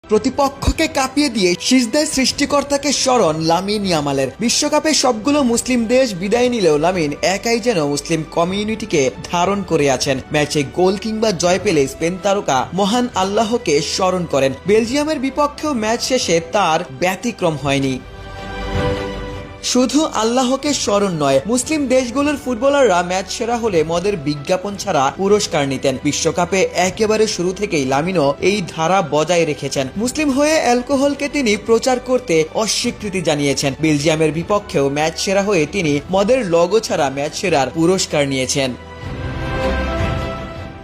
প্রতিপক্ষকে কাঁপিয়ে দিয়ে সিজদায় সৃষ্টিকর্তাকে স্মরণ লামিন ইয়ামালের। বিশ্বকাপে সবগুলো মুসলিম দেশ বিদায় নিলেও লামিন একাই যেন মুসলিম কমিউনিটিকে ধারণ করে আছেন। ম্যাচে গোল কিংবা জয় পেলে স্পেন তারকা মহান আল্লাহকে স্মরণ করেন। বেলজিয়ামের বিপক্ষেও ম্যাচ শেষে তার ব্যতিক্রম হয়নি। শুধু আল্লাহকে স্মরণ নয়, মুসলিম দেশগুলোর ফুটবলাররা ম্যাচ সেরা হলে মদের বিজ্ঞাপন ছাড়া পুরস্কার নিতেন। বিশ্বকাপে একেবারে শুরু থেকেই লামিনও এই ধারা বজায় রেখেছেন। মুসলিম হয়ে অ্যালকোহলকে তিনি প্রচার করতে অস্বীকৃতি জানিয়েছেন। বেলজিয়ামের বিপক্ষেও ম্যাচ সেরা হয়ে তিনি মদের লগো ছাড়া ম্যাচ সেরার পুরস্কার নিয়েছেন।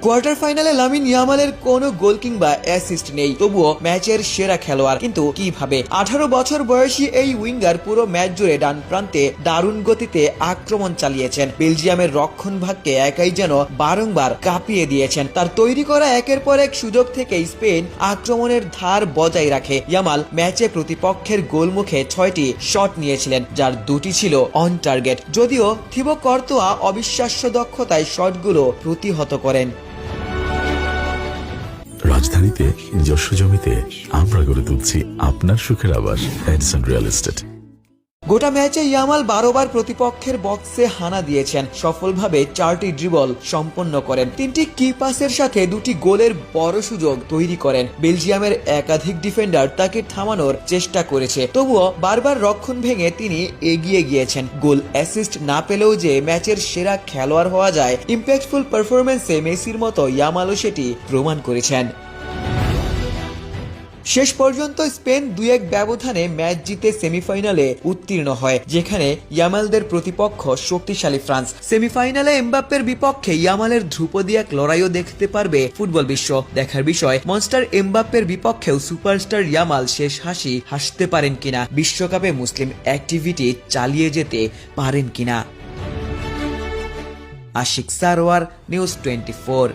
কোয়ার্টার ফাইনালে লামিন ইয়ামালের কোনো গোল কিংবা অ্যাসিস্ট নেই, তবুও ম্যাচের সেরা খেলোয়াড়। কিন্তু কিভাবে? 18 বছর বয়সী এই উইঙ্গার পুরো ম্যাচ জুড়ে ডান প্রান্তে দারুণ গতিতে আক্রমণ চালিয়েছেন। বেলজিয়ামের রক্ষণভাগকে একাই যেন বারংবার কাঁপিয়ে দিয়েছেন। তার তৈরি করা একের পর এক সুযোগ থেকে স্পেন আক্রমণের ধার বজায় রাখে। ইয়ামাল ম্যাচে প্রতিপক্ষের গোলমুখে 6টি শট নিয়েছিলেন, যার 2টি ছিল অন টার্গেট। যদিও থিবো কর্তোয়া অবিশ্বাস্য দক্ষতায় শটগুলো প্রতিহত করেন। রাজধানীতে নিজস্ব জমিতে আমরা গড়ে তুলছি আপনার সুখের আবাস এডিসন রিয়েল এস্টেট। গোটা ম্যাচে ইয়ামাল 12 বার প্রতিপক্ষের বক্সে হানা দিয়েছেন, সফলভাবে 4টি ড্রিবল সম্পন্ন করেন। 3টি কি পাসের সাথে 2টি গোলের বড় সুযোগ তৈরি করেন। বেলজিয়ামের একাধিক ডিফেন্ডার তাকে থামানোর চেষ্টা করেছে, তবুও বারবার রক্ষণ ভেঙে তিনি এগিয়ে গিয়েছেন। গোল অ্যাসিস্ট না পেলেও যে ম্যাচের সেরা খেলোয়াড় হওয়া যায়, ইম্প্যাক্টফুল পারফরম্যান্সে মেসির মতো ইয়ামালও সেটি প্রমাণ করেছেন। শেষ পর্যন্ত স্পেন 2-1 ব্যবধানে ম্যাচ জিতে সেমিফাইনালে উত্তীর্ণ হয়, যেখানে ইয়ামালদের প্রতিপক্ষ শক্তিশালী ফ্রান্স। সেমিফাইনালে এমবাপ্পের বিপক্ষে ইয়ামালের ধ্রুপদী এক লড়াইও দেখতে পারবে ফুটবল বিশ্ব। দেখার বিষয়, মনস্টার এমবাপ্পের বিপক্ষেও সুপারস্টার ইয়ামাল শেষ হাসি হাসতে পারেন কিনা, বিশ্বকাপে মুসলিম অ্যাক্টিভিটি চালিয়ে যেতে পারেন কিনা। আশিক সারোয়ার, নিউজ 24।